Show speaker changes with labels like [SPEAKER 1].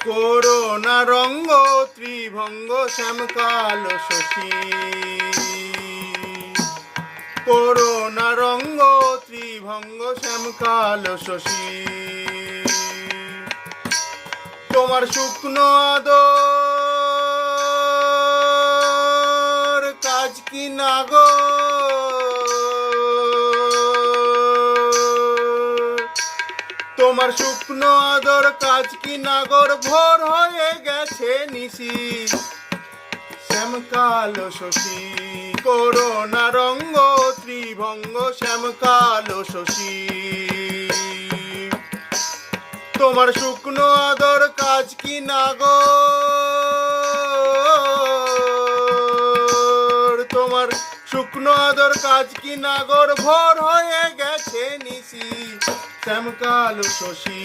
[SPEAKER 1] Corona রঙ্গ Tribhanga শ্যামকাল Shashi, corona রঙ্গ ত্রিভঙ্গ শ্যামকাল শশী। তোমার শুকনো আদর কাজ কি না গো, তোমার শুকনো আদর কাজ কি নাগর, ভোর হয়ে গেছে নিশি শ্যামকাল শশী। করোনা রঙ্গ ত্রিভঙ্গ শ্যামকাল শশী। তোমার শুকনো আদর কাজ কি নাগর, তোমার শুকনো আদর কাজ কি নাগর, ভোর হয়ে গেছে নিশি শ্যামকাল শশী।